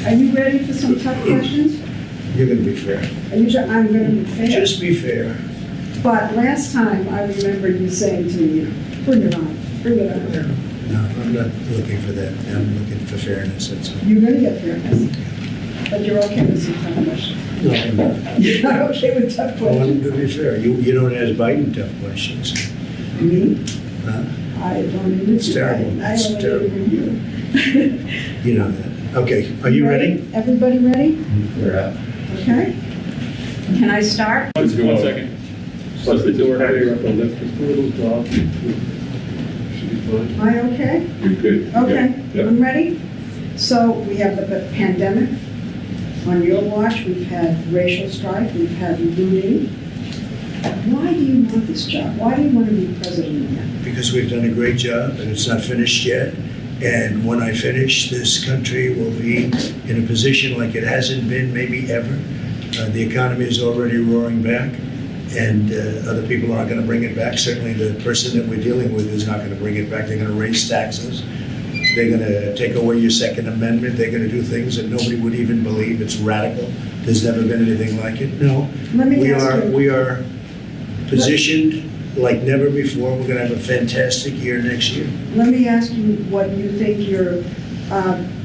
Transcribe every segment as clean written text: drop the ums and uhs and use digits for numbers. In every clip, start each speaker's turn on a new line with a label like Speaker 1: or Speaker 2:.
Speaker 1: Are you ready for some tough questions?
Speaker 2: You're going to be fair.
Speaker 1: I'm going to be fair.
Speaker 2: Just be fair.
Speaker 1: But last time, I remember you saying to me, bring it on, bring it on.
Speaker 2: No, I'm not looking for that. I'm looking for fairness, that's all.
Speaker 1: You're going to get fairness. But you're okay with some tough questions.
Speaker 2: No, I'm not.
Speaker 1: You're not okay with tough
Speaker 2: Well, I'm
Speaker 1: questions?
Speaker 2: going to be fair. You don't ask Biden tough questions.
Speaker 1: Me?
Speaker 2: Huh?
Speaker 1: I don't even.
Speaker 2: It's terrible.
Speaker 1: I
Speaker 2: It's
Speaker 1: don't
Speaker 2: terrible.
Speaker 1: even you.
Speaker 2: You know that. Okay, are you ready?
Speaker 1: Everybody ready?
Speaker 2: We're up.
Speaker 1: Okay. Can I start?
Speaker 3: One second.
Speaker 4: Plus the door higher up, I'll lift just a little drop. Should be fine.
Speaker 1: Am I okay?
Speaker 4: You're good.
Speaker 1: Okay,
Speaker 4: Yeah.
Speaker 1: I'm ready. So we have the pandemic. On your watch, we've had racial strife, we've had looting. Why do you want this job? Why do you want to be president again?
Speaker 2: Because we've done a great job and it's not finished yet. And when I finish, this country will be in a position like it hasn't been maybe ever. The economy is already roaring back, and other people aren't going to bring it back. Certainly the person that we're dealing with is not going to bring it back. They're going to raise taxes. They're going to take away your Second Amendment. They're going to do things that nobody would even believe. It's radical. There's never been anything like it. No,
Speaker 1: Let me ask you.
Speaker 2: we are positioned like never before. We're going to have a fantastic year next year.
Speaker 1: Let me ask you what you think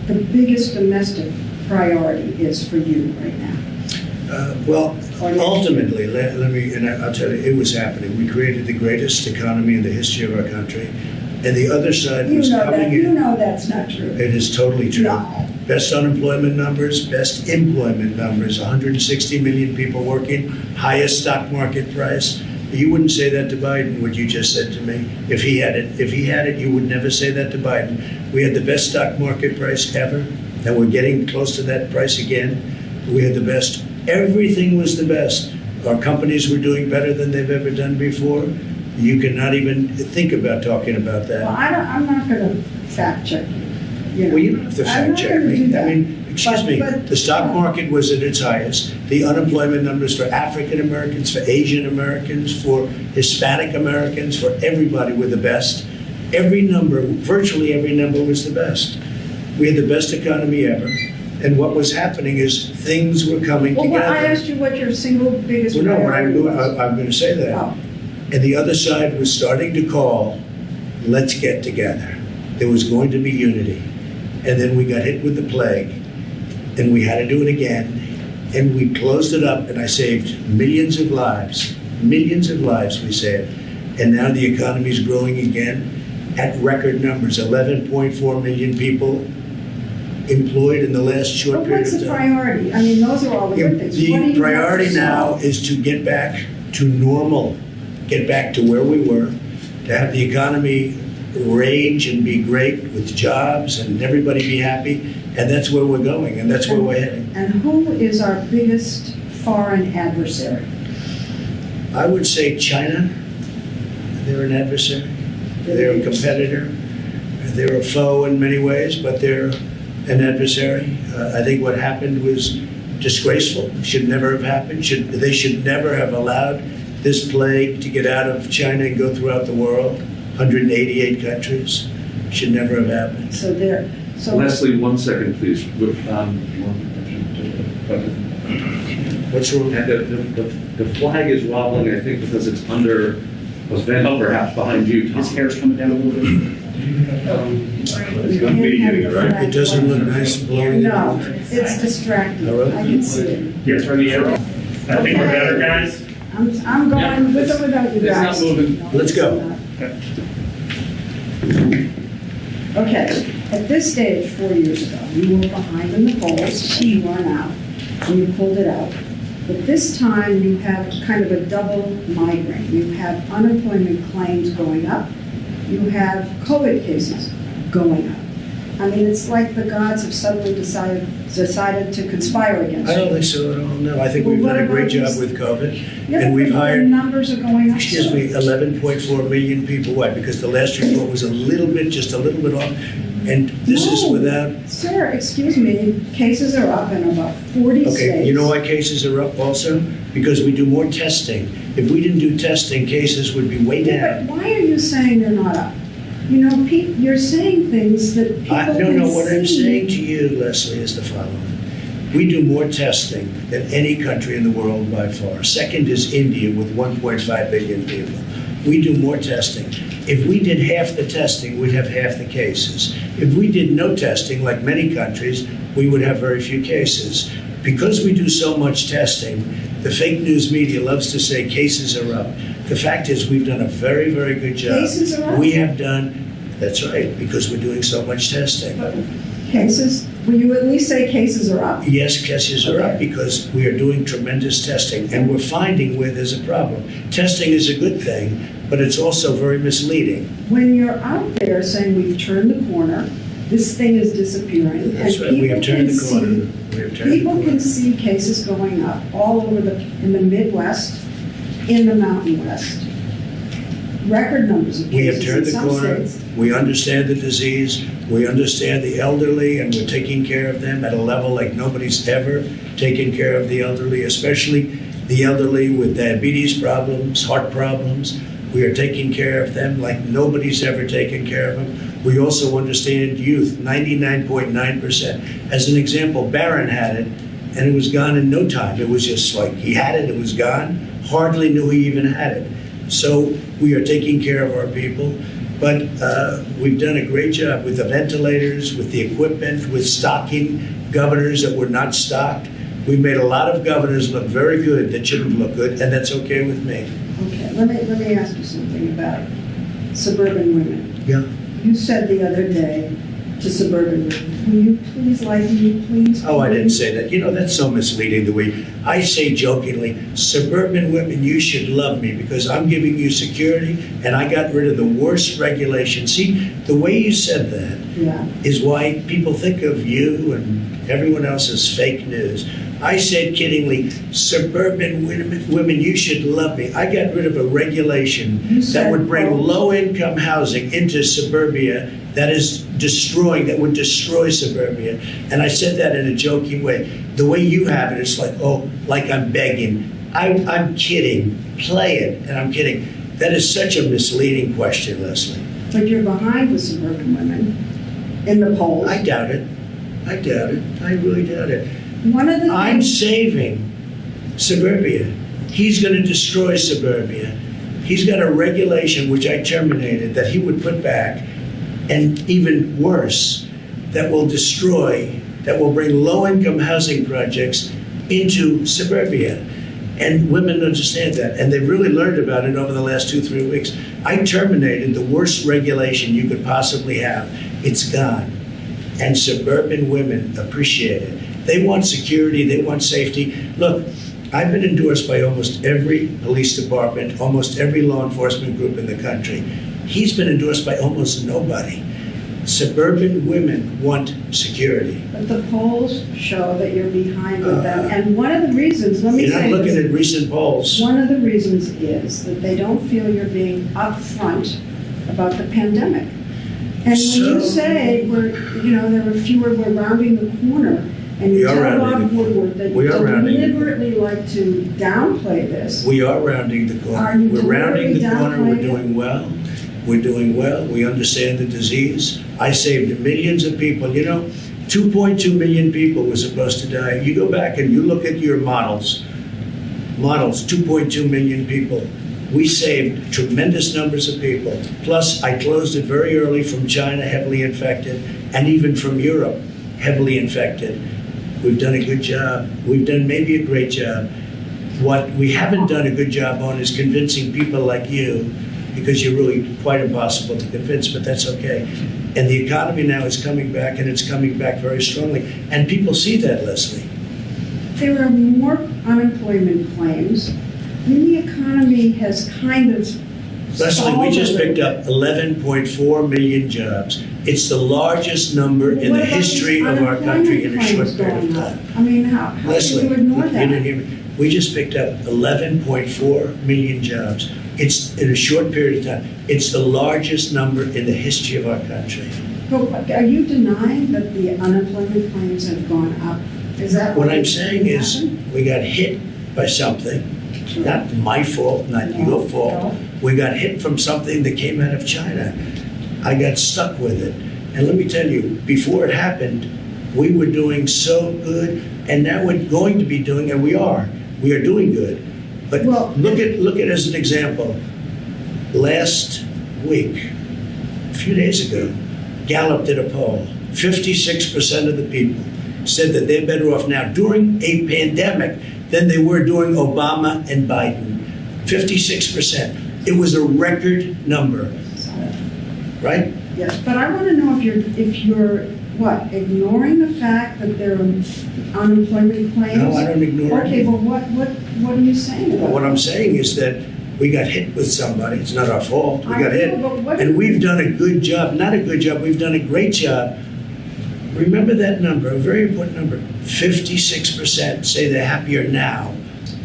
Speaker 1: the biggest domestic priority is for you right now.
Speaker 2: Well,
Speaker 1: Or next
Speaker 2: ultimately, let me, and I'll tell you, it was happening. We created the greatest economy in the history of our country, and the other side
Speaker 1: You
Speaker 2: was
Speaker 1: know that,
Speaker 2: coming
Speaker 1: you
Speaker 2: in.
Speaker 1: know that's not true.
Speaker 2: It is totally true.
Speaker 1: No.
Speaker 2: Best unemployment numbers, best employment numbers, 160 million people working, highest stock market price. You wouldn't say that to Biden, what you just said to me, if he had it. If he had it, you would never say that to Biden. We had the best stock market price ever, and we're getting close to that price again. We had the best. Everything was the best. Our companies were doing better than they've ever done before. You cannot even think about talking about that.
Speaker 1: Well, I'm not going to fact check you. You know.
Speaker 2: Well, you don't have to
Speaker 1: I'm
Speaker 2: fact
Speaker 1: not
Speaker 2: check
Speaker 1: gonna do
Speaker 2: me.
Speaker 1: that.
Speaker 2: I mean, excuse
Speaker 1: But-
Speaker 2: me,
Speaker 1: but-
Speaker 2: the stock market was at its highest. The unemployment numbers for African Americans, for Asian Americans, for Hispanic Americans, for everybody were the best. Every number, virtually every number was the best. We had the best economy ever. And what was happening is things were coming
Speaker 1: Well,
Speaker 2: together.
Speaker 1: I asked you what your single biggest
Speaker 2: Well, no, what
Speaker 1: priority was.
Speaker 2: I'm going to say that.
Speaker 1: Oh.
Speaker 2: And the other side was starting to call, let's get together. There was going to be unity. And then we got hit with the plague, and we had to do it again. And we closed it up, and I saved millions of lives we saved. And now the economy is growing again at record numbers, 11.4 million people employed in the last short
Speaker 1: But
Speaker 2: period
Speaker 1: what's
Speaker 2: of
Speaker 1: the
Speaker 2: time.
Speaker 1: priority? I mean, those are all the good things. What do
Speaker 2: The
Speaker 1: you
Speaker 2: priority
Speaker 1: want to
Speaker 2: now
Speaker 1: solve?
Speaker 2: is to get back to normal, get back to where we were, to have the economy rage and be great with jobs and everybody be happy. And that's where we're going, and that's where we're heading.
Speaker 1: And who is our biggest foreign adversary?
Speaker 2: I would say China. They're an adversary. They're a competitor. They're a foe in many ways, but they're an adversary. I think what happened was disgraceful. Should never have happened. They should never have allowed this plague to get out of China and go throughout the world. 188 countries. Should never have happened.
Speaker 1: So there, so.
Speaker 4: Leslie, 1 second, please.
Speaker 2: What's wrong?
Speaker 4: The flag is wobbling, I think, because it's under a vent perhaps behind you, Tom.
Speaker 3: His hair's coming down a little bit.
Speaker 4: It's gonna be getting it, right?
Speaker 2: It doesn't look nice blowing.
Speaker 1: No, it's distracting.
Speaker 2: Oh, really?
Speaker 1: I can see it.
Speaker 3: Yes, turn the arrow. I think we're better, guys.
Speaker 1: I'm going with or without you
Speaker 3: It's not
Speaker 1: guys.
Speaker 3: moving.
Speaker 1: No,
Speaker 2: Let's
Speaker 1: it's
Speaker 2: go.
Speaker 1: not. Okay, at this stage, 4 years ago, you were behind in the polls, you are now, and you pulled it out. But this time, you have kind of a double migraine. You have unemployment claims going up, you have COVID cases going up. I mean, it's like the gods have suddenly decided to conspire against
Speaker 2: I
Speaker 1: you.
Speaker 2: don't think so at all, no. I think
Speaker 1: Well,
Speaker 2: we've
Speaker 1: what
Speaker 2: done a great
Speaker 1: about
Speaker 2: job
Speaker 1: this-
Speaker 2: with COVID.
Speaker 1: Yeah,
Speaker 2: And
Speaker 1: but
Speaker 2: we've
Speaker 1: the
Speaker 2: hired,
Speaker 1: numbers are going up.
Speaker 2: excuse
Speaker 1: so-
Speaker 2: me, 11.4 million people. Why? Because the last report was just a little bit off. And this is
Speaker 1: No.
Speaker 2: without,
Speaker 1: Sir, excuse me, cases are up in about 40 states.
Speaker 2: okay, you know why cases are up also? Because we do more testing. If we didn't do testing, cases would be way
Speaker 1: Yeah,
Speaker 2: down.
Speaker 1: but why are you saying they're not up? You know, Pete, you're saying things that people
Speaker 2: I
Speaker 1: can
Speaker 2: don't know what I'm
Speaker 1: see.
Speaker 2: saying to you, Leslie, is the following. We do more testing than any country in the world by far. Second is India with 1.5 billion people. We do more testing. If we did half the testing, we'd have half the cases. If we did no testing, like many countries, we would have very few cases. Because we do so much testing, the fake news media loves to say cases are up. The fact is, we've done a very, very good job.
Speaker 1: Cases are up?
Speaker 2: We have done, that's right, because we're doing so much testing.
Speaker 1: Cases, will you at least say cases are up?
Speaker 2: Yes, cases are up
Speaker 1: Okay.
Speaker 2: because we are doing tremendous testing, and we're finding where there's a problem. Testing is a good thing, but it's also very misleading.
Speaker 1: When you're out there saying we've turned the corner, this thing is disappearing,
Speaker 2: That's
Speaker 1: and
Speaker 2: right, we have
Speaker 1: people
Speaker 2: turned
Speaker 1: can
Speaker 2: the corner.
Speaker 1: see,
Speaker 2: We have turned the
Speaker 1: people
Speaker 2: corner.
Speaker 1: can see cases going up all over in the Midwest, in the Mountain West. Record numbers of
Speaker 2: We have
Speaker 1: cases in
Speaker 2: turned the
Speaker 1: some
Speaker 2: corner.
Speaker 1: states.
Speaker 2: We understand the disease. We understand the elderly, and we're taking care of them at a level like nobody's ever taken care of the elderly, especially the elderly with diabetes problems, heart problems. We are taking care of them like nobody's ever taken care of them. We also understand youth, 99.9%. As an example, Barron had it, and it was gone in no time. It was just like he had it, it was gone. Hardly knew he even had it. So we are taking care of our people. But we've done a great job with the ventilators, with the equipment, with stocking governors that were not stocked. We've made a lot of governors look very good that shouldn't look good, and that's okay with me.
Speaker 1: Okay, let me ask you something about suburban women.
Speaker 2: Yeah.
Speaker 1: You said the other day to suburban women, will you please like me, please?
Speaker 2: Oh, I didn't say that. You know, that's so misleading the way I say jokingly, suburban women, you should love me because I'm giving you security and I got rid of the worst regulation. See, the way you said that
Speaker 1: Yeah,
Speaker 2: is why people think of you and everyone else as fake news. I said kiddingly, suburban women, you should love me. I got rid of a regulation
Speaker 1: You
Speaker 2: that
Speaker 1: said,
Speaker 2: would bring
Speaker 1: quote,
Speaker 2: low-income housing into suburbia that would destroy suburbia. And I said that in a joking way. The way you have it, it's like, oh, like I'm begging. I'm kidding. Play it, and I'm kidding. That is such a misleading question, Leslie.
Speaker 1: but you're behind the suburban women in the polls.
Speaker 2: I doubt it. I doubt it. I really doubt it.
Speaker 1: One of the
Speaker 2: I'm
Speaker 1: things,
Speaker 2: saving suburbia. He's going to destroy suburbia. He's got a regulation which I terminated that he would put back, and even worse, that will bring low-income housing projects into suburbia. And women understand that, and they've really learned about it over the last 2-3 weeks. I terminated the worst regulation you could possibly have. It's gone. And suburban women appreciate it. They want security, they want safety. Look, I've been endorsed by almost every police department, almost every law enforcement group in the country. He's been endorsed by almost nobody. Suburban women want security.
Speaker 1: but the polls show that you're behind with them. And one of the reasons, let me
Speaker 2: You're not
Speaker 1: say
Speaker 2: looking
Speaker 1: this,
Speaker 2: at recent polls.
Speaker 1: one of the reasons is that they don't feel you're being upfront about the pandemic. And when you
Speaker 2: So-
Speaker 1: say we're rounding the corner, and
Speaker 2: We
Speaker 1: you
Speaker 2: are
Speaker 1: tell
Speaker 2: rounding
Speaker 1: Bob
Speaker 2: the corner.
Speaker 1: Woodward that
Speaker 2: We
Speaker 1: you
Speaker 2: are rounding the corner.
Speaker 1: deliberately like to downplay this,
Speaker 2: We are rounding the
Speaker 1: Are
Speaker 2: corner.
Speaker 1: you
Speaker 2: We're rounding the
Speaker 1: deliberately
Speaker 2: corner. We're
Speaker 1: downplaying it?
Speaker 2: doing well. We're doing well. We understand the disease. I saved millions of people. You know, 2.2 million people were supposed to die. You go back and you look at your models, 2.2 million people. We saved tremendous numbers of people. Plus, I closed it very early from China, heavily infected, and even from Europe, heavily infected. We've done a good job. We've done maybe a great job. What we haven't done a good job on is convincing people like you, because you're really quite impossible to convince, but that's okay. And the economy now is coming back, and it's coming back very strongly. And people see that, Leslie.
Speaker 1: there are more unemployment claims. I mean, the economy has kind of
Speaker 2: Leslie, we just
Speaker 1: stalled a
Speaker 2: picked
Speaker 1: little
Speaker 2: up 11.4 million jobs. It's the largest number
Speaker 1: bit.
Speaker 2: in
Speaker 1: What
Speaker 2: the
Speaker 1: about these
Speaker 2: history of our country in a short
Speaker 1: unemployment
Speaker 2: period of
Speaker 1: claims
Speaker 2: time.
Speaker 1: going up? I mean, how can
Speaker 2: Leslie,
Speaker 1: you ignore
Speaker 2: you didn't
Speaker 1: that?
Speaker 2: hear me. We just picked up 11.4 million jobs. It's in a short period of time. It's the largest number in the history of our country.
Speaker 1: But are you denying that the unemployment claims have gone up? Is that
Speaker 2: What I'm
Speaker 1: is
Speaker 2: saying is,
Speaker 1: happened?
Speaker 2: we got hit by something, not my fault, not
Speaker 1: No,
Speaker 2: your fault.
Speaker 1: no.
Speaker 2: We got hit from something that came out of China. I got stuck with it. And let me tell you, before it happened, we were doing so good, and now we're going to be doing, and we are doing good. But
Speaker 1: Well-
Speaker 2: look at as an example, last week, a few days ago, Gallup did a poll. 56% of the people said that they're better off now during a pandemic than they were during Obama and Biden. 56%. It was a record number, right?
Speaker 1: Yes, but I want to know if you're, what, ignoring the fact that there are unemployment claims?
Speaker 2: No, I don't ignore it.
Speaker 1: Okay, but what are you saying about
Speaker 2: What
Speaker 1: it?
Speaker 2: I'm saying is that we got hit with somebody. It's not our fault. We
Speaker 1: I
Speaker 2: got
Speaker 1: know,
Speaker 2: hit.
Speaker 1: but what-
Speaker 2: And we've done a good job, not a good job, we've done a great job. Remember that number, a very important number. 56% say they're happier now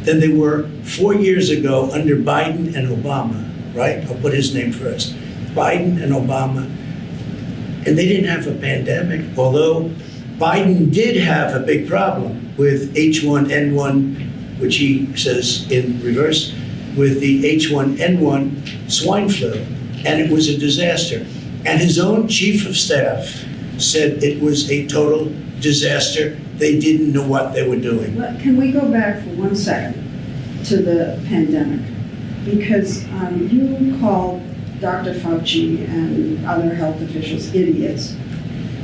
Speaker 2: than they were 4 years ago under Biden and Obama, right? I'll put his name first. Biden and Obama. And they didn't have a pandemic, although Biden did have a big problem with H1N1, which he says in reverse, with the H1N1 swine flu, and it was a disaster. And his own chief of staff said it was a total disaster. They didn't know what they were doing.
Speaker 1: Can we go back for 1 second to the pandemic? Because you called Dr. Fauci and other health officials idiots.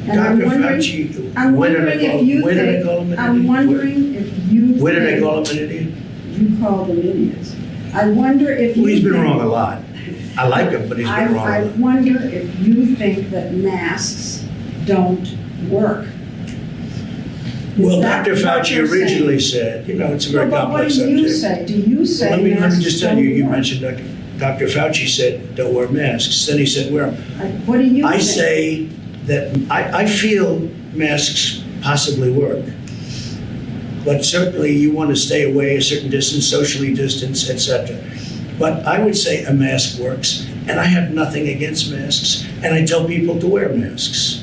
Speaker 1: And I'm
Speaker 2: Dr.
Speaker 1: wondering-
Speaker 2: Fauci,
Speaker 1: I'm
Speaker 2: where did I
Speaker 1: wondering
Speaker 2: call
Speaker 1: if you
Speaker 2: where did I
Speaker 1: think-
Speaker 2: call him an
Speaker 1: I'm
Speaker 2: idiot?
Speaker 1: wondering if you
Speaker 2: Where did I
Speaker 1: think-
Speaker 2: call him an idiot?
Speaker 1: You called them idiots. I wonder if you
Speaker 2: Well, he's been
Speaker 1: think-
Speaker 2: wrong a lot. I like him, but he's been wrong a
Speaker 1: I
Speaker 2: lot.
Speaker 1: wonder if you think that masks don't work.
Speaker 2: Well,
Speaker 1: Is that
Speaker 2: Dr.
Speaker 1: what
Speaker 2: Fauci
Speaker 1: you're saying?
Speaker 2: originally said, you know, it's a very
Speaker 1: But
Speaker 2: complex
Speaker 1: what do you
Speaker 2: subject.
Speaker 1: say? Do you say
Speaker 2: Let me
Speaker 1: masks
Speaker 2: just tell you,
Speaker 1: don't
Speaker 2: you
Speaker 1: work?
Speaker 2: mentioned Dr. Fauci said, don't wear masks. Then he said, wear them.
Speaker 1: What do you
Speaker 2: I
Speaker 1: think?
Speaker 2: say that I feel masks possibly work. But certainly you want to stay away a certain distance, socially distance, etc. But I would say a mask works, and I have nothing against masks, and I tell people to wear masks.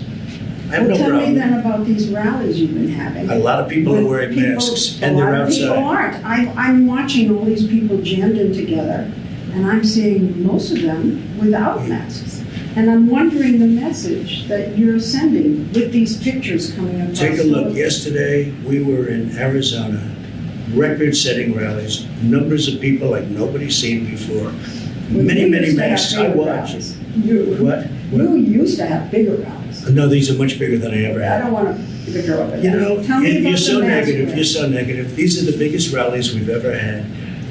Speaker 2: I have
Speaker 1: Well,
Speaker 2: no
Speaker 1: tell me
Speaker 2: problem.
Speaker 1: then about these rallies you've been having.
Speaker 2: A lot of people are
Speaker 1: With
Speaker 2: wearing
Speaker 1: people-
Speaker 2: masks, and they're
Speaker 1: A lot of people
Speaker 2: outside.
Speaker 1: aren't. I'm watching all these people jammed in together, and I'm seeing most of them without masks. And I'm wondering the message that you're sending with these pictures coming across.
Speaker 2: Take a look.
Speaker 1: the-
Speaker 2: Yesterday, we were in Arizona, record-setting rallies, numbers of people like nobody's seen before.
Speaker 1: Well,
Speaker 2: Many,
Speaker 1: you
Speaker 2: many
Speaker 1: used to have
Speaker 2: masks. I
Speaker 1: bigger
Speaker 2: watched.
Speaker 1: rallies. You
Speaker 2: What?
Speaker 1: used to have bigger rallies.
Speaker 2: No, these are much bigger than I ever
Speaker 1: I
Speaker 2: had.
Speaker 1: don't want to bicker over that.
Speaker 2: You know,
Speaker 1: Tell me about
Speaker 2: you're
Speaker 1: the
Speaker 2: so
Speaker 1: mask
Speaker 2: negative,
Speaker 1: wearing.
Speaker 2: you're so negative. These are the biggest rallies we've ever had.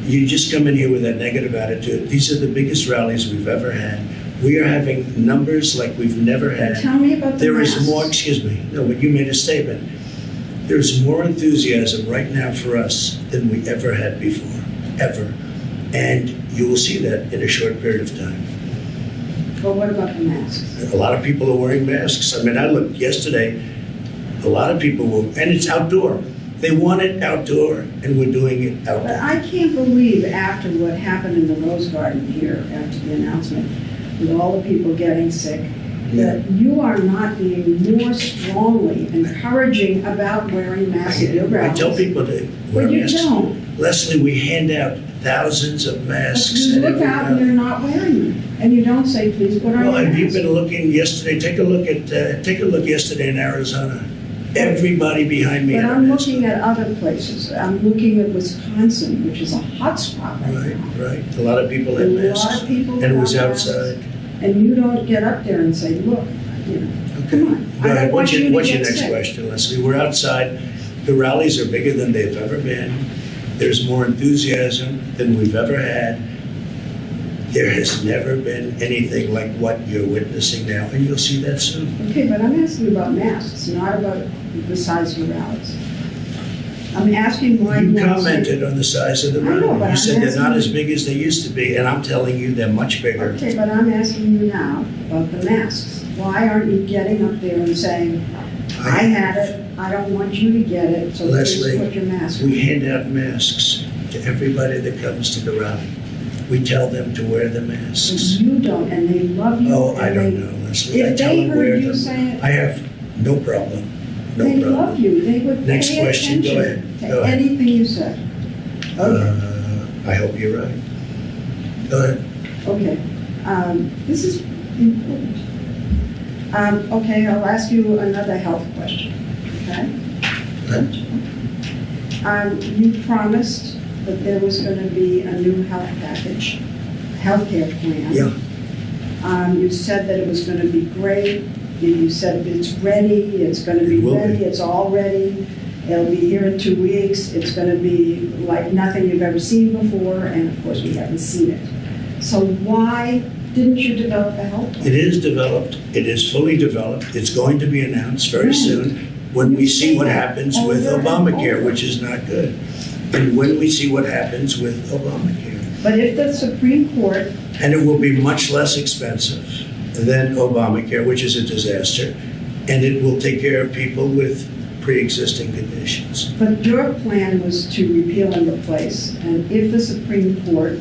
Speaker 2: You just come in here with that negative attitude. These are the biggest rallies we've ever had. We are having numbers like we've never had.
Speaker 1: Tell me about the
Speaker 2: There is
Speaker 1: masks.
Speaker 2: more, excuse me, no, but you made a statement. There's more enthusiasm right now for us than we ever had before, ever. And you will see that in a short period of time.
Speaker 1: But what about the masks?
Speaker 2: A lot of people are wearing masks. I mean, I looked yesterday, a lot of people were, and it's outdoor. They want it outdoor, and we're doing it
Speaker 1: But
Speaker 2: outdoor.
Speaker 1: I can't believe after what happened in the Rose Garden here, after the announcement, with all the people getting sick, that you are not being more strongly encouraging about wearing masks at your
Speaker 2: I
Speaker 1: rallies.
Speaker 2: tell people to wear
Speaker 1: But you
Speaker 2: masks.
Speaker 1: don't.
Speaker 2: Leslie, we hand out thousands of
Speaker 1: But
Speaker 2: masks.
Speaker 1: you
Speaker 2: at
Speaker 1: look
Speaker 2: every
Speaker 1: out and
Speaker 2: rally.
Speaker 1: you're not wearing them. And you don't say, please put on
Speaker 2: Well,
Speaker 1: your
Speaker 2: have you
Speaker 1: mask.
Speaker 2: been looking yesterday? Take a look yesterday in Arizona. Everybody behind me
Speaker 1: But
Speaker 2: had a
Speaker 1: I'm
Speaker 2: mask.
Speaker 1: looking at other places. I'm looking at Wisconsin, which is a hot spot right
Speaker 2: Right,
Speaker 1: now.
Speaker 2: right. A lot of people
Speaker 1: A
Speaker 2: had
Speaker 1: lot
Speaker 2: masks.
Speaker 1: of people
Speaker 2: And it was
Speaker 1: without masks.
Speaker 2: outside.
Speaker 1: And you don't get up there and say, look, you know, come on.
Speaker 2: Go
Speaker 1: I
Speaker 2: ahead.
Speaker 1: don't want you to
Speaker 2: What's your
Speaker 1: get
Speaker 2: next
Speaker 1: sick.
Speaker 2: question, Leslie? We're outside. The rallies are bigger than they've ever been. There's more enthusiasm than we've ever had. There has never been anything like what you're witnessing now, and you'll see that soon.
Speaker 1: Okay, but I'm asking about masks, not about the size of the rallies. I'm asking why
Speaker 2: You
Speaker 1: you want to say.
Speaker 2: commented on the size of the
Speaker 1: I know,
Speaker 2: rally.
Speaker 1: but
Speaker 2: You
Speaker 1: I'm
Speaker 2: said they're not
Speaker 1: asking
Speaker 2: as
Speaker 1: you-
Speaker 2: big as they used to be, and I'm telling you they're much bigger.
Speaker 1: Okay, but I'm asking you now about the masks. Why aren't you getting up there and saying, I had it, I don't want you to get it, so please
Speaker 2: Leslie,
Speaker 1: put your mask on?
Speaker 2: We hand out masks to everybody that comes to the rally. We tell them to wear the masks.
Speaker 1: You don't, and they love you.
Speaker 2: Oh, I
Speaker 1: and
Speaker 2: don't
Speaker 1: they-
Speaker 2: know, Leslie. I
Speaker 1: If
Speaker 2: tell
Speaker 1: they
Speaker 2: them wear
Speaker 1: heard you
Speaker 2: them.
Speaker 1: say it,
Speaker 2: I have no problem. No
Speaker 1: they
Speaker 2: problem.
Speaker 1: love you, they would pay
Speaker 2: Next question, go
Speaker 1: attention
Speaker 2: ahead,
Speaker 1: to
Speaker 2: go ahead.
Speaker 1: anything you said. Okay.
Speaker 2: I hope you're right. Go ahead.
Speaker 1: Okay, this is important. Okay, I'll ask you another health question, okay? You promised that there was going to be a new health package, healthcare plan.
Speaker 2: Yeah,
Speaker 1: You said that it was going to be great. You said it's ready, it's going to be
Speaker 2: It will be.
Speaker 1: ready, it's all ready. It'll be here in 2 weeks. It's going to be like nothing you've ever seen before, and of course, we haven't seen it. So why didn't you develop a health plan?
Speaker 2: it is developed, it is fully developed, it's going to be announced very
Speaker 1: Right.
Speaker 2: soon when we see what happens with
Speaker 1: Over and
Speaker 2: Obamacare,
Speaker 1: over.
Speaker 2: which is not good. And when we see what happens with Obamacare.
Speaker 1: But if the Supreme Court,
Speaker 2: And it will be much less expensive than Obamacare, which is a disaster, and it will take care of people with pre-existing conditions.
Speaker 1: but your plan was to repeal and replace, and if the Supreme Court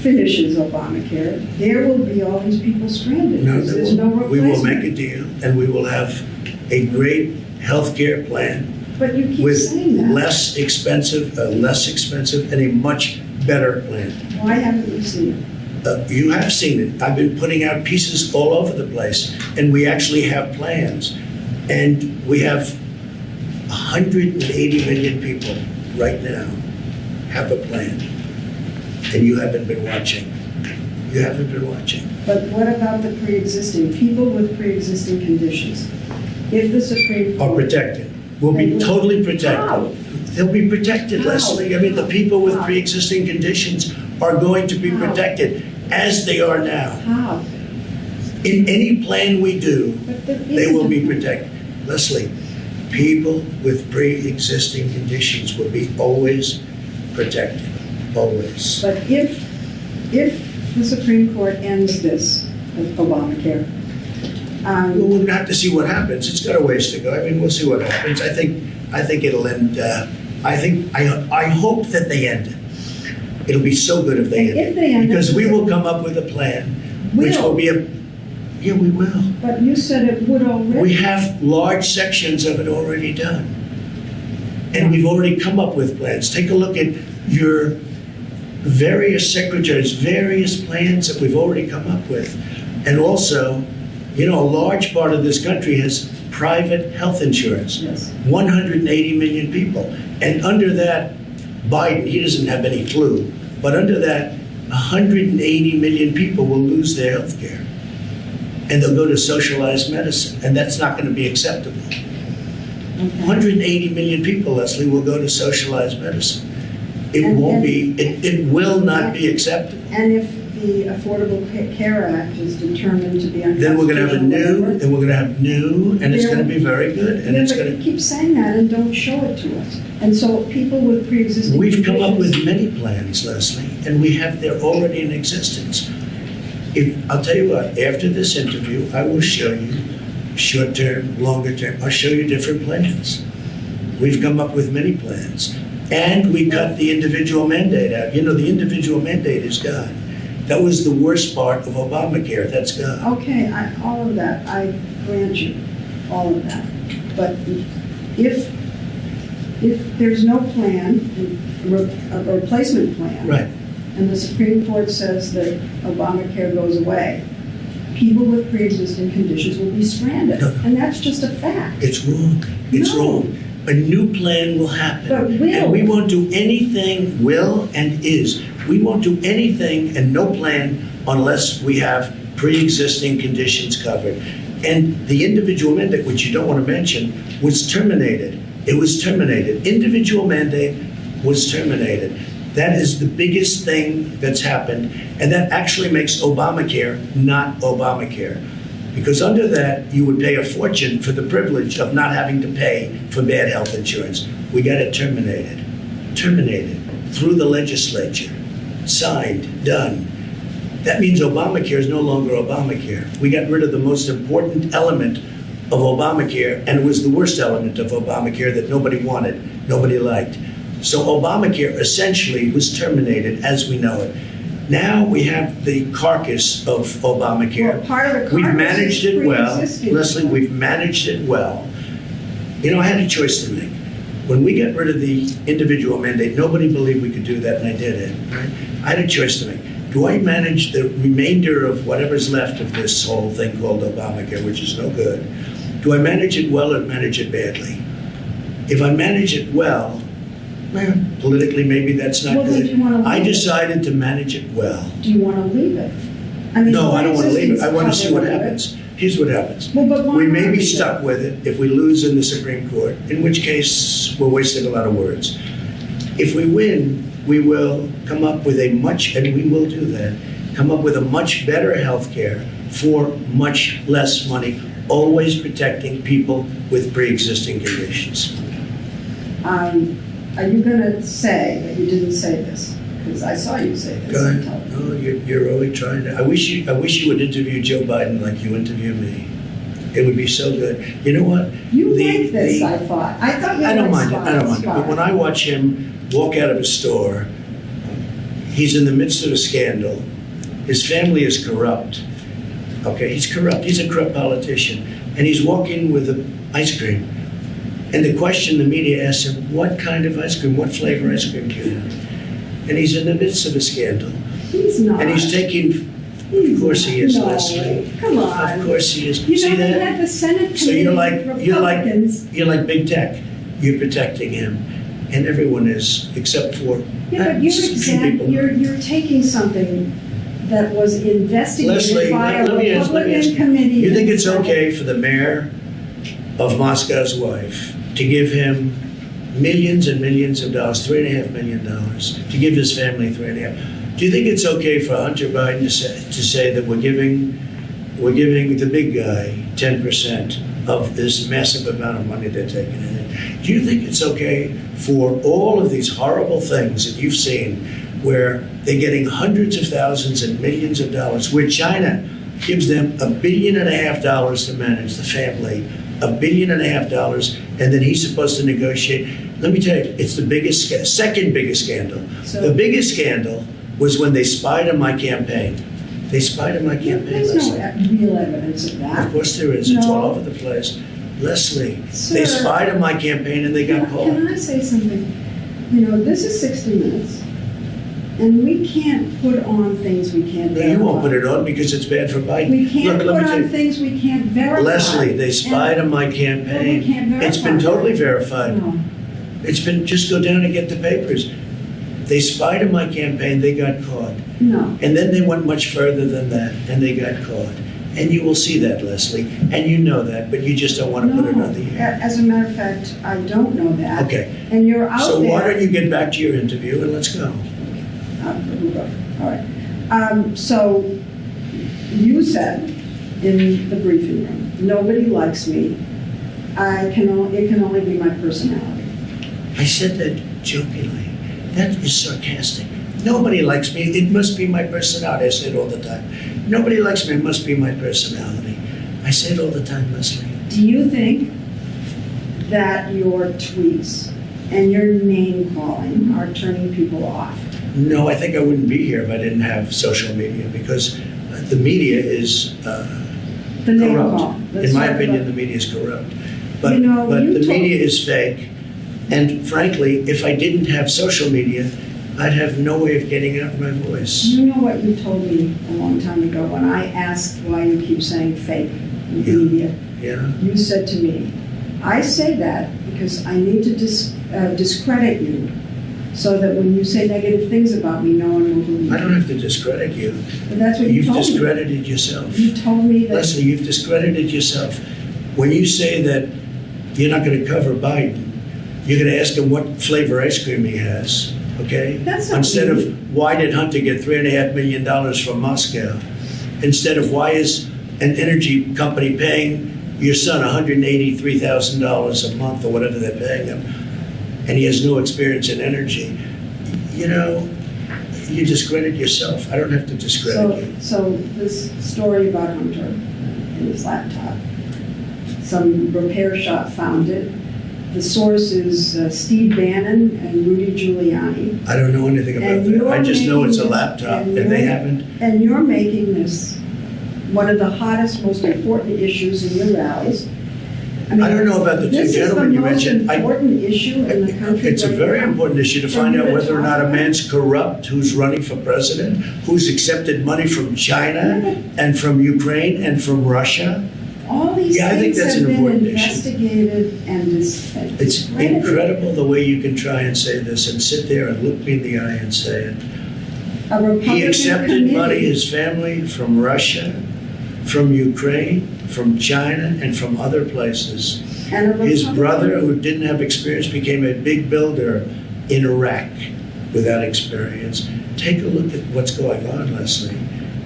Speaker 1: finishes Obamacare, there will be all these people stranded,
Speaker 2: No,
Speaker 1: because there's no
Speaker 2: we will
Speaker 1: replacement.
Speaker 2: make a deal, and we will have a great health care plan
Speaker 1: But you keep
Speaker 2: with
Speaker 1: saying that.
Speaker 2: less expensive, and a much better plan.
Speaker 1: Why haven't you seen it?
Speaker 2: You have seen it. I've been putting out pieces all over the place, and we actually have plans. And we have 180 million people right now have a plan. And you haven't been watching. You haven't been watching.
Speaker 1: But what about the pre-existing, people with pre-existing conditions? If the Supreme
Speaker 2: Are
Speaker 1: Court,
Speaker 2: protected. Will be totally protected.
Speaker 1: How?
Speaker 2: They'll be protected,
Speaker 1: How?
Speaker 2: Leslie. I mean, the people with
Speaker 1: How?
Speaker 2: pre-existing conditions are going to be
Speaker 1: How?
Speaker 2: protected, as they are now.
Speaker 1: how?
Speaker 2: In any plan we do,
Speaker 1: But there
Speaker 2: they will be
Speaker 1: isn't.
Speaker 2: protected. Leslie, people with pre-existing conditions will be always protected, always.
Speaker 1: But if the Supreme Court ends this, with Obamacare,
Speaker 2: We'll have to see what happens. It's got a ways to go. I mean, we'll see what happens. I think it'll end, I hope that they end it. It'll be so good if they
Speaker 1: And
Speaker 2: end
Speaker 1: if
Speaker 2: it.
Speaker 1: they end it-
Speaker 2: Because we will come up with a plan, which will be yeah, we will.
Speaker 1: but you said it would already.
Speaker 2: We have large sections of it already done. And we've already come up with plans. Take a look at your various secretaries, various plans that we've already come up with. And also, you know, a large part of this country has private health insurance.
Speaker 1: Yes.
Speaker 2: 180 million people. And under that, Biden, he doesn't have any clue, but under that, 180 million people will lose their health care. And they'll go to socialized medicine, and that's not going to be acceptable.
Speaker 1: Okay.
Speaker 2: 180 million people, Leslie, will go to socialized medicine. It
Speaker 1: And-
Speaker 2: won't
Speaker 1: and-
Speaker 2: be, it will not be acceptable.
Speaker 1: And if the Affordable Care Act is determined to be unconstitutional.
Speaker 2: Then we're going to have a new,
Speaker 1: whatever,
Speaker 2: then we're going to have new, and it's going to be very good, and
Speaker 1: Yeah,
Speaker 2: it's
Speaker 1: but
Speaker 2: going
Speaker 1: you
Speaker 2: to.
Speaker 1: keep saying that and don't show it to us. And so people with pre-existing
Speaker 2: We've come up with
Speaker 1: conditions-
Speaker 2: many plans, Leslie, and we have, they're already in existence. I'll tell you what, after this interview, I will show you short-term, longer-term, I'll show you different plans. We've come up with many plans. And we cut the individual mandate out. You know, the individual mandate is gone. That was the worst part of Obamacare, that's gone.
Speaker 1: Okay, all of that, I grant you, all of that. But if there's no plan, a replacement plan.
Speaker 2: Right.
Speaker 1: And the Supreme Court says that Obamacare goes away, people with pre-existing conditions will be stranded.
Speaker 2: No.
Speaker 1: And that's just a fact.
Speaker 2: It's wrong. It's
Speaker 1: No.
Speaker 2: wrong. A new plan will happen.
Speaker 1: But will.
Speaker 2: And we won't do anything, will and is. We won't do anything and no plan unless we have pre-existing conditions covered. And the individual mandate, which you don't want to mention, was terminated. It was terminated. Individual mandate was terminated. That is the biggest thing that's happened. And that actually makes Obamacare not Obamacare. Because under that, you would pay a fortune for the privilege of not having to pay for bad health insurance. We got it terminated. Terminated through the legislature. Signed, done. That means Obamacare is no longer Obamacare. We got rid of the most important element of Obamacare, and it was the worst element of Obamacare that nobody wanted, nobody liked. So Obamacare essentially was terminated as we know it. Now we have the carcass of Obamacare.
Speaker 1: Well, part of the carcass
Speaker 2: We've managed
Speaker 1: is
Speaker 2: it well.
Speaker 1: pre-existing.
Speaker 2: Leslie, we've managed it well. You know, I had a choice to make. When we got rid of the individual mandate, nobody believed we could do that, and I did it. Right? I had a choice to make. do I manage the remainder of whatever's left of this whole thing called Obamacare, which is no good? Do I manage it well or manage it badly? If I manage it well, politically maybe that's not
Speaker 1: Well, then do
Speaker 2: good.
Speaker 1: you wanna
Speaker 2: I
Speaker 1: leave it?
Speaker 2: decided to manage it well.
Speaker 1: Do you want to leave it? I mean,
Speaker 2: No, I don't want to leave it. I want to see what
Speaker 1: existing
Speaker 2: happens. Here's what happens.
Speaker 1: Well, but why
Speaker 2: We may
Speaker 1: not
Speaker 2: be
Speaker 1: leave it?
Speaker 2: stuck with it if we lose in the Supreme Court, in which case we're wasting a lot of words. If we win, we will come up with a much, and we will do that, come up with a much better health care for much less money, always protecting people with pre-existing conditions.
Speaker 1: Are you going to say that you didn't say this? Because I saw you say this.
Speaker 2: Go
Speaker 1: on
Speaker 2: ahead.
Speaker 1: television.
Speaker 2: No, you're really trying to, I wish you would interview Joe Biden like you interview me. It would be so good. You know what?
Speaker 1: You
Speaker 2: The-
Speaker 1: like this,
Speaker 2: the-
Speaker 1: I thought. I thought you
Speaker 2: I don't
Speaker 1: liked
Speaker 2: mind it, I don't mind it, but when I watch him walk out of a store, he's in the midst of a scandal, his family is corrupt, okay, he's corrupt, he's a corrupt politician, and he's walking with an ice cream. And the question the media asks him, what kind of ice cream, what flavor ice cream do you have? And he's in the midst of a scandal,
Speaker 1: He's not.
Speaker 2: and he's taking, of course he is,
Speaker 1: No,
Speaker 2: Leslie.
Speaker 1: come on.
Speaker 2: Of course he is.
Speaker 1: You
Speaker 2: See
Speaker 1: know, they
Speaker 2: that?
Speaker 1: had the Senate
Speaker 2: So
Speaker 1: committee
Speaker 2: you're
Speaker 1: of
Speaker 2: like
Speaker 1: Republicans.
Speaker 2: big tech. You're protecting him, and everyone is, except for
Speaker 1: Yeah, but
Speaker 2: few people.
Speaker 1: you're taking something that was investigated
Speaker 2: Leslie,
Speaker 1: by a
Speaker 2: let me ask
Speaker 1: Republican
Speaker 2: you.
Speaker 1: committee.
Speaker 2: You think
Speaker 1: in
Speaker 2: it's
Speaker 1: the Senate.
Speaker 2: okay for the mayor of Moscow's wife to give him millions and millions of dollars, $3.5 million, to give his family $3.5? Do you think it's okay for Hunter Biden to say that we're giving the big guy 10% of this massive amount of money they're taking in? Do you think it's okay for all of these horrible things that you've seen where they're getting hundreds of thousands and millions of dollars, where China gives them $1.5 billion to manage the family, $1.5 billion, and then he's supposed to negotiate? Let me tell you, it's the second biggest scandal.
Speaker 1: So-
Speaker 2: The biggest scandal was when they spied on my campaign. They spied on my campaign.
Speaker 1: There's no
Speaker 2: Leslie.
Speaker 1: real evidence of that.
Speaker 2: Of course there is. It's
Speaker 1: No.
Speaker 2: all over the place. Leslie, they
Speaker 1: Sir.
Speaker 2: spied on my campaign and they got caught.
Speaker 1: Can I say something? You know, this is 60 Minutes, and we can't put on things we can't
Speaker 2: No,
Speaker 1: verify.
Speaker 2: you won't put it on because it's bad for Biden.
Speaker 1: We can't
Speaker 2: Look,
Speaker 1: put
Speaker 2: let me tell
Speaker 1: on
Speaker 2: you.
Speaker 1: things we can't verify.
Speaker 2: Leslie, they spied on my
Speaker 1: Well, we
Speaker 2: campaign.
Speaker 1: can't
Speaker 2: It's been
Speaker 1: verify.
Speaker 2: totally verified.
Speaker 1: No.
Speaker 2: It's been, just go down and get the papers. They spied on my campaign, they got caught.
Speaker 1: No.
Speaker 2: And then they went much further than that, and they got caught. And you will see that, Leslie, and you know that, but you just don't want to put it on the air.
Speaker 1: As a matter of fact, I don't know that.
Speaker 2: Okay,
Speaker 1: And you're out there.
Speaker 2: so why don't you get back to your interview and let's go.
Speaker 1: All right. So you said in the briefing room, nobody likes me. It can only be my personality.
Speaker 2: I said that jokingly. That is sarcastic. Nobody likes me. It must be my personality. I say it all the time. Nobody likes me. It must be my personality. I say it all the time, Leslie.
Speaker 1: Do you think that your tweets and your name calling are turning people off?
Speaker 2: No, I think I wouldn't be here if I didn't have social media because the media is
Speaker 1: The name call.
Speaker 2: corrupt.
Speaker 1: Let's
Speaker 2: In my
Speaker 1: talk
Speaker 2: opinion,
Speaker 1: about-
Speaker 2: the media is corrupt. But,
Speaker 1: You know,
Speaker 2: but
Speaker 1: you
Speaker 2: the
Speaker 1: told-
Speaker 2: media is fake. And frankly, if I didn't have social media, I'd have no way of getting out my voice.
Speaker 1: You know what you told me a long time ago when I asked why you keep saying fake media?
Speaker 2: Yeah?
Speaker 1: You said to me, I say that because I need to discredit you so that when you say negative things about me, no one will believe
Speaker 2: I
Speaker 1: you.
Speaker 2: don't have to discredit you.
Speaker 1: But that's what you
Speaker 2: You've
Speaker 1: told me.
Speaker 2: discredited yourself.
Speaker 1: You told me that.
Speaker 2: Leslie, you've discredited yourself. When you say that you're not going to cover Biden, you're going to ask him what flavor ice cream he has, okay?
Speaker 1: That's not
Speaker 2: Instead
Speaker 1: me.
Speaker 2: of why did Hunter get $3.5 million from Moscow? Instead of why is an energy company paying your son $183,000 a month or whatever they're paying him, and he has no experience in energy? You know, you discredit yourself. I don't have to discredit you.
Speaker 1: So this story about Hunter and his laptop, some repair shop found it. The source is Steve Bannon and Rudy Giuliani.
Speaker 2: I don't know anything about
Speaker 1: And
Speaker 2: that.
Speaker 1: you're
Speaker 2: I just know it's a
Speaker 1: making-
Speaker 2: laptop,
Speaker 1: and
Speaker 2: and they
Speaker 1: you're-
Speaker 2: haven't.
Speaker 1: And you're making this one of the hottest, most important issues in your rallies. mean,
Speaker 2: I don't know about the two gentlemen you mentioned.
Speaker 1: This is the most important issue in the country
Speaker 2: It's a
Speaker 1: right
Speaker 2: very
Speaker 1: now.
Speaker 2: important issue to
Speaker 1: For
Speaker 2: find
Speaker 1: you
Speaker 2: out
Speaker 1: to
Speaker 2: whether or
Speaker 1: talk
Speaker 2: not a
Speaker 1: about.
Speaker 2: man's corrupt who's running for president, who's accepted money from China and from Ukraine and from Russia.
Speaker 1: All these
Speaker 2: Yeah, I think
Speaker 1: things
Speaker 2: that's
Speaker 1: have
Speaker 2: an
Speaker 1: been
Speaker 2: important issue.
Speaker 1: investigated and
Speaker 2: It's
Speaker 1: discredited.
Speaker 2: incredible the way you can try and say this and sit there and look me in the eye and say it.
Speaker 1: A Republican
Speaker 2: He accepted
Speaker 1: committee-
Speaker 2: money, his family, from Russia, from Ukraine, from China, and from other places.
Speaker 1: and a
Speaker 2: His
Speaker 1: Republican-
Speaker 2: brother, who didn't have experience, became a big builder in Iraq without experience. Take a look at what's going on, Leslie.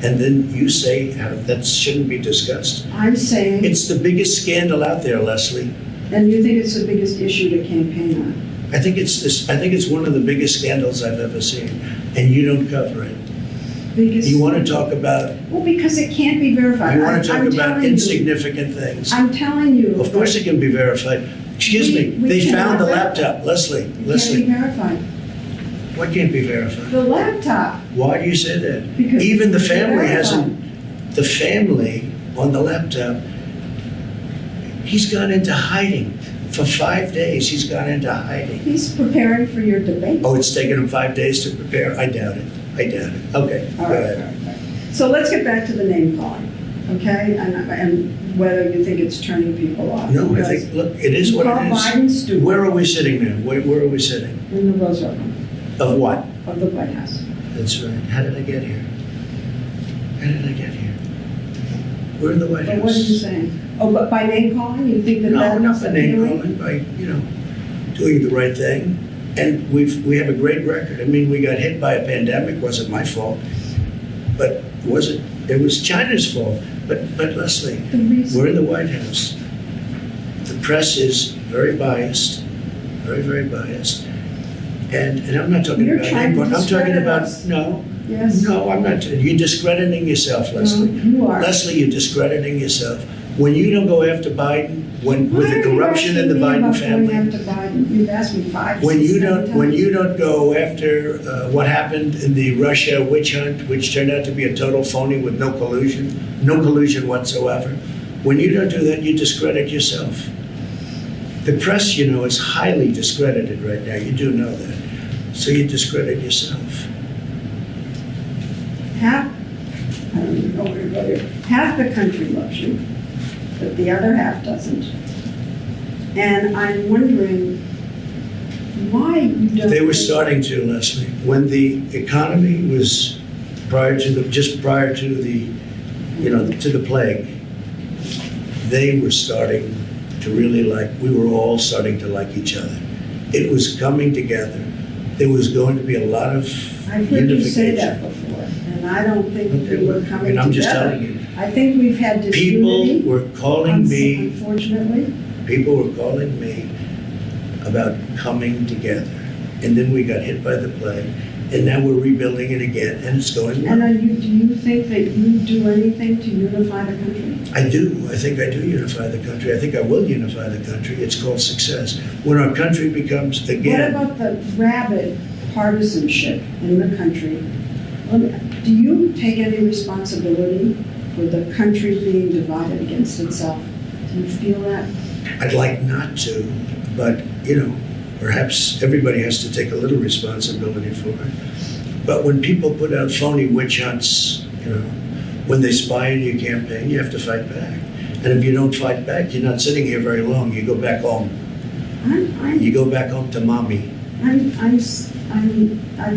Speaker 2: And then you say how that shouldn't be discussed.
Speaker 1: I'm saying,
Speaker 2: It's the biggest scandal out there, Leslie.
Speaker 1: and you think it's the biggest issue to campaign on.
Speaker 2: I think it's one of the biggest scandals I've ever seen, and you don't cover it.
Speaker 1: Biggest.
Speaker 2: You want to talk about,
Speaker 1: Well, because it can't be verified.
Speaker 2: you want to
Speaker 1: I'm
Speaker 2: talk about
Speaker 1: telling you.
Speaker 2: insignificant things.
Speaker 1: I'm telling you.
Speaker 2: Of course it can be verified. Excuse me,
Speaker 1: We
Speaker 2: they found the
Speaker 1: cannot
Speaker 2: laptop. Leslie,
Speaker 1: It can't be
Speaker 2: Leslie,
Speaker 1: verified.
Speaker 2: what can't be verified?
Speaker 1: The laptop,
Speaker 2: Why do you say that?
Speaker 1: because.
Speaker 2: Even the
Speaker 1: it's
Speaker 2: family
Speaker 1: verified.
Speaker 2: hasn't, the family on the laptop, he's gone into hiding. For 5 days, he's gone into hiding.
Speaker 1: He's preparing for your debate.
Speaker 2: Oh, it's taken him 5 days to prepare? I doubt it. I doubt it. Okay, go
Speaker 1: All right,
Speaker 2: ahead.
Speaker 1: all right, all right. So let's get back to the name calling, okay? And whether you think it's turning people off.
Speaker 2: No, I
Speaker 1: Because
Speaker 2: think, look, it is
Speaker 1: you
Speaker 2: what
Speaker 1: call
Speaker 2: it is.
Speaker 1: Biden stupid
Speaker 2: Where are we sitting now? Where are we sitting?
Speaker 1: in the Roosevelt Room
Speaker 2: Of what?
Speaker 1: of the White House.
Speaker 2: That's right. How did I get here? How did I get here? We're in the White
Speaker 1: But
Speaker 2: House.
Speaker 1: what are you saying? Oh, but by name calling, you think that
Speaker 2: No,
Speaker 1: that's
Speaker 2: not by name
Speaker 1: appealing?
Speaker 2: calling, by, doing the right thing. And we have a great record. I mean, we got hit by a pandemic, wasn't my fault. But it was China's fault. But Leslie,
Speaker 1: The reason.
Speaker 2: we're in the White House. The press is very biased, very, very biased. And I'm not talking
Speaker 1: You're
Speaker 2: about
Speaker 1: trying to
Speaker 2: I'm talking
Speaker 1: discredit
Speaker 2: about,
Speaker 1: us.
Speaker 2: no,
Speaker 1: Yes.
Speaker 2: no, I'm not. You're discrediting yourself,
Speaker 1: No,
Speaker 2: Leslie.
Speaker 1: you are.
Speaker 2: Leslie, you're discrediting yourself. When you don't go after Biden, with
Speaker 1: Why
Speaker 2: the
Speaker 1: are you
Speaker 2: corruption in the
Speaker 1: asking me
Speaker 2: Biden
Speaker 1: about
Speaker 2: family,
Speaker 1: going after Biden? You've asked me 5,
Speaker 2: when
Speaker 1: 6,
Speaker 2: you
Speaker 1: 7
Speaker 2: don't, when
Speaker 1: times.
Speaker 2: you don't go after what happened in the Russia witch hunt, which turned out to be a total phony with no collusion whatsoever, when you don't do that, you discredit yourself. The press, is highly discredited right now. You do know that. So you discredit yourself.
Speaker 1: Half, I don't even know where to go here. Half the country loves you, but the other half doesn't. And I'm wondering why you don't.
Speaker 2: They were
Speaker 1: think-
Speaker 2: starting to, Leslie, when the economy was just prior to the, to the plague. They were starting to really we were all starting to like each other. It was coming together. There was going to be a lot of
Speaker 1: I've heard you say
Speaker 2: unification.
Speaker 1: that before, and I don't think
Speaker 2: Okay,
Speaker 1: we were
Speaker 2: well,
Speaker 1: coming
Speaker 2: and I'm just
Speaker 1: together.
Speaker 2: telling you.
Speaker 1: I think we've had
Speaker 2: People
Speaker 1: disunity.
Speaker 2: were calling me,
Speaker 1: Unfortunately.
Speaker 2: people were calling me about coming together. And then we got hit by the plague, and now we're rebuilding it again, and it's going well.
Speaker 1: And do you think that you do anything to unify the country?
Speaker 2: I do. I think I do unify the country. I think I will unify the country. It's called success. When our country becomes,
Speaker 1: What
Speaker 2: again,
Speaker 1: about the rabid partisanship in the country? Do you take any responsibility for the country being divided against itself? Do you feel that?
Speaker 2: I'd like not to, but, perhaps everybody has to take a little responsibility for it. But when people put out phony witch hunts, when they spy on your campaign, you have to fight back. And if you don't fight back, you're not sitting here very long. You go back home. You go back home to mommy.
Speaker 1: I've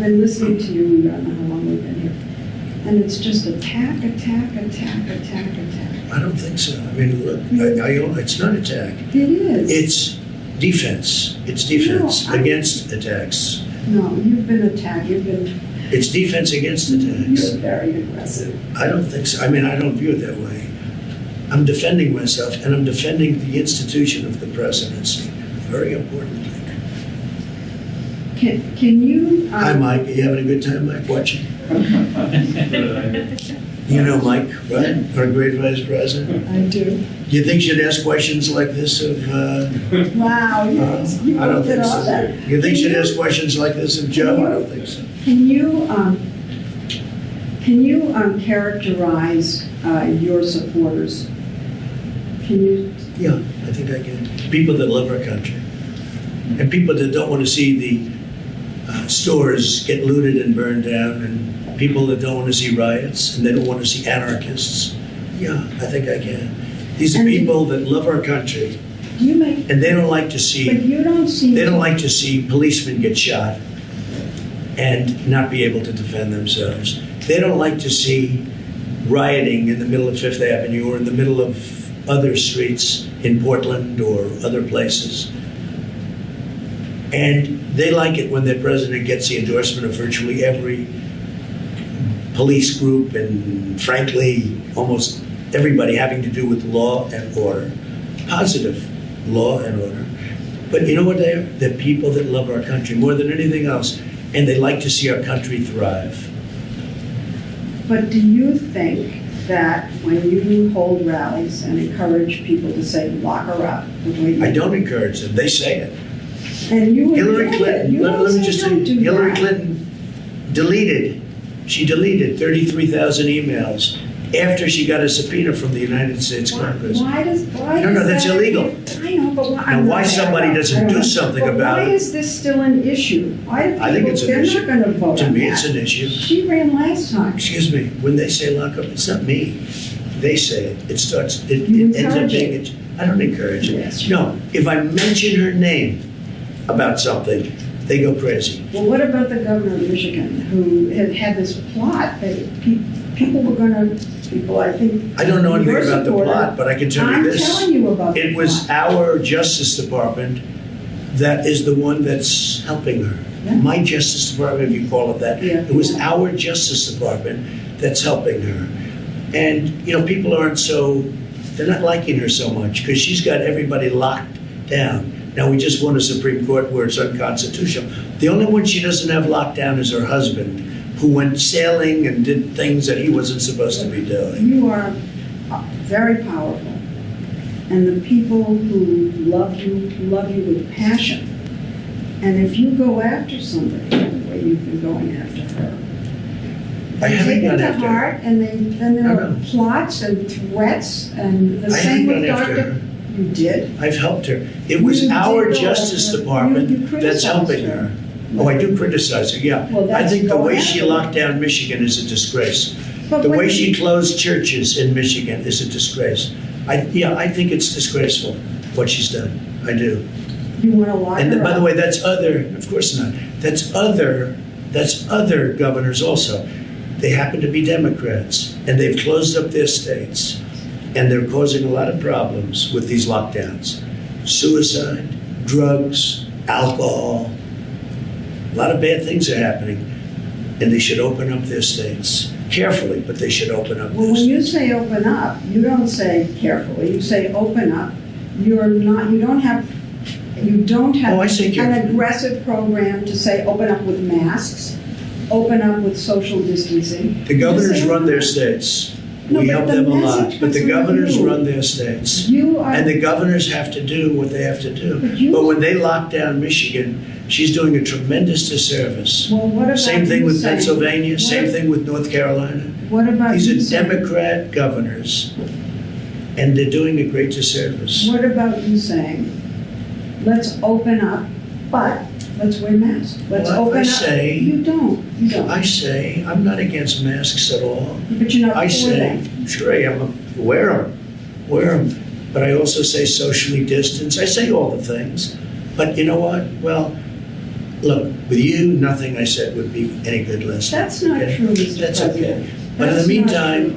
Speaker 1: been listening to you, I don't know how long we've been here, and it's just attack.
Speaker 2: I don't think so. I mean, look, it's not attack.
Speaker 1: It is.
Speaker 2: It's defense. It's defense
Speaker 1: No,
Speaker 2: against attacks.
Speaker 1: No, you've been attacked,
Speaker 2: It's defense against attacks.
Speaker 1: you're very aggressive.
Speaker 2: I don't think so. I mean, I don't view it that way. I'm defending myself, and I'm defending the institution of the presidency. Very important thing.
Speaker 1: Can you?
Speaker 2: Hi, Mike. Are you having a good time, Mike, watching? You know Mike, right? Our great vice president.
Speaker 1: I do.
Speaker 2: You think she'd ask questions like this of,
Speaker 1: Wow, you
Speaker 2: I don't
Speaker 1: looked at
Speaker 2: think
Speaker 1: all
Speaker 2: so.
Speaker 1: that.
Speaker 2: You think she'd ask questions like this of Joe? I don't think so.
Speaker 1: Can you characterize your supporters? Can you
Speaker 2: Yeah, I think I can. People that love our country. And people that don't want to see the stores get looted and burned down, and people that don't want to see riots, and they don't want to see anarchists. Yeah, I think I can. These are
Speaker 1: And
Speaker 2: people that love our country,
Speaker 1: You make,
Speaker 2: and they don't like to
Speaker 1: but
Speaker 2: see,
Speaker 1: you don't seem.
Speaker 2: they don't like to see policemen get shot and not be able to defend themselves. They don't like to see rioting in the middle of Fifth Avenue or in the middle of other streets in Portland or other places. And they like it when their president gets the endorsement of virtually every police group and, frankly, almost everybody having to do with law and order. Positive law and order. But you know what they are? They're people that love our country more than anything else, and they like to see our country thrive.
Speaker 1: But do you think that when you hold rallies and encourage people to say, lock her up, the way you
Speaker 2: I don't encourage them. They say it.
Speaker 1: And you
Speaker 2: Hillary
Speaker 1: enjoy it.
Speaker 2: Clinton,
Speaker 1: You
Speaker 2: let
Speaker 1: don't
Speaker 2: me
Speaker 1: say
Speaker 2: just say,
Speaker 1: don't do
Speaker 2: Hillary
Speaker 1: that.
Speaker 2: Clinton deleted 33,000 emails after she got a subpoena from the United States Congress.
Speaker 1: Why does
Speaker 2: No, that's
Speaker 1: that-
Speaker 2: illegal.
Speaker 1: I know, but why?
Speaker 2: Now,
Speaker 1: I'm
Speaker 2: why
Speaker 1: not-
Speaker 2: somebody
Speaker 1: I
Speaker 2: doesn't
Speaker 1: don't
Speaker 2: do
Speaker 1: know.
Speaker 2: something
Speaker 1: But
Speaker 2: about
Speaker 1: why
Speaker 2: it?
Speaker 1: is this still an issue? Why do people,
Speaker 2: I think it's an
Speaker 1: they're
Speaker 2: issue.
Speaker 1: not gonna vote
Speaker 2: To
Speaker 1: on
Speaker 2: me, it's
Speaker 1: that.
Speaker 2: an issue.
Speaker 1: She ran last time.
Speaker 2: Excuse me, when they say lock up, it's not me. They say it. It starts, it
Speaker 1: You
Speaker 2: ends up
Speaker 1: encourage
Speaker 2: being,
Speaker 1: it.
Speaker 2: I don't encourage it.
Speaker 1: Yes.
Speaker 2: No, if I mention her name about something, they go crazy.
Speaker 1: Well, what about the governor of Michigan, who had this plot that people were gonna, I think.
Speaker 2: I don't know anything
Speaker 1: your
Speaker 2: about the
Speaker 1: supporter-
Speaker 2: plot, but I can tell you
Speaker 1: I'm
Speaker 2: this.
Speaker 1: telling you about the
Speaker 2: It was
Speaker 1: plot.
Speaker 2: our Justice Department that is the one that's helping her.
Speaker 1: Yeah.
Speaker 2: My Justice Department, if you call it that.
Speaker 1: Yeah.
Speaker 2: It was our Justice Department that's helping her. And, you know, people aren't so, they're not liking her so much because she's got everybody locked down. Now, we just won a Supreme Court where it's unconstitutional. The only one she doesn't have locked down is her husband, who went sailing and did things that he wasn't supposed to be doing.
Speaker 1: You are very powerful, and the people who love you with passion. And if you go after somebody the way you've been going after her,
Speaker 2: I
Speaker 1: they
Speaker 2: haven't
Speaker 1: take it
Speaker 2: gone
Speaker 1: to
Speaker 2: after her.
Speaker 1: heart, and then there
Speaker 2: No,
Speaker 1: are
Speaker 2: no.
Speaker 1: plots and threats, and the
Speaker 2: I
Speaker 1: same
Speaker 2: haven't
Speaker 1: with
Speaker 2: gone after
Speaker 1: Dr.
Speaker 2: her.
Speaker 1: You did?
Speaker 2: I've helped her. It was
Speaker 1: You did
Speaker 2: our
Speaker 1: go
Speaker 2: Justice
Speaker 1: after her.
Speaker 2: Department
Speaker 1: You
Speaker 2: that's
Speaker 1: criticized
Speaker 2: helping
Speaker 1: her.
Speaker 2: her. Oh, I do criticize her, yeah.
Speaker 1: Well,
Speaker 2: I
Speaker 1: that's
Speaker 2: think the way
Speaker 1: going
Speaker 2: she
Speaker 1: after her.
Speaker 2: locked down Michigan is a disgrace.
Speaker 1: But
Speaker 2: The
Speaker 1: when
Speaker 2: way
Speaker 1: you-
Speaker 2: she closed churches in Michigan is a disgrace. I think it's disgraceful what she's done. I do.
Speaker 1: You want to lock her
Speaker 2: And by the
Speaker 1: up.
Speaker 2: way, that's other, of course not. That's other governors also. They happen to be Democrats, and they've closed up their states, and they're causing a lot of problems with these lockdowns. Suicide, drugs, alcohol, a lot of bad things are happening, and they should open up their states. Carefully, but they should open up
Speaker 1: Well,
Speaker 2: their
Speaker 1: when you
Speaker 2: states.
Speaker 1: say open up, you don't say carefully, you say open up. You don't have
Speaker 2: Oh, I say
Speaker 1: an
Speaker 2: carefully.
Speaker 1: aggressive program to say open up with masks, open up with social distancing.
Speaker 2: The
Speaker 1: You
Speaker 2: governors
Speaker 1: say
Speaker 2: run
Speaker 1: open
Speaker 2: their
Speaker 1: up.
Speaker 2: states.
Speaker 1: No,
Speaker 2: We
Speaker 1: but
Speaker 2: help
Speaker 1: the
Speaker 2: them a lot,
Speaker 1: message
Speaker 2: but the
Speaker 1: was
Speaker 2: governors
Speaker 1: you.
Speaker 2: run their states.
Speaker 1: You are.
Speaker 2: And the governors have to do what they have to do.
Speaker 1: But you-
Speaker 2: But when they lock down Michigan, she's doing a tremendous disservice.
Speaker 1: Well, what about
Speaker 2: Same thing
Speaker 1: you
Speaker 2: with
Speaker 1: saying-
Speaker 2: Pennsylvania,
Speaker 1: what-
Speaker 2: same thing with North Carolina.
Speaker 1: What about
Speaker 2: These
Speaker 1: you
Speaker 2: are
Speaker 1: saying-
Speaker 2: Democrat governors, and they're doing a great disservice.
Speaker 1: What about you saying, let's open up, but let's wear masks. Let's
Speaker 2: Well, I
Speaker 1: open up.
Speaker 2: say-
Speaker 1: You don't.
Speaker 2: I say, I'm not against masks at all.
Speaker 1: But you're not
Speaker 2: I
Speaker 1: for
Speaker 2: say,
Speaker 1: them.
Speaker 2: sure I am, wear them. But I also say socially distance. I say all the things. But you know what? Well, look, with you, nothing I said would be any good listening.
Speaker 1: That's not
Speaker 2: okay?
Speaker 1: true, Mr.
Speaker 2: That's
Speaker 1: President.
Speaker 2: okay. But in
Speaker 1: That's
Speaker 2: the
Speaker 1: not
Speaker 2: meantime,
Speaker 1: true.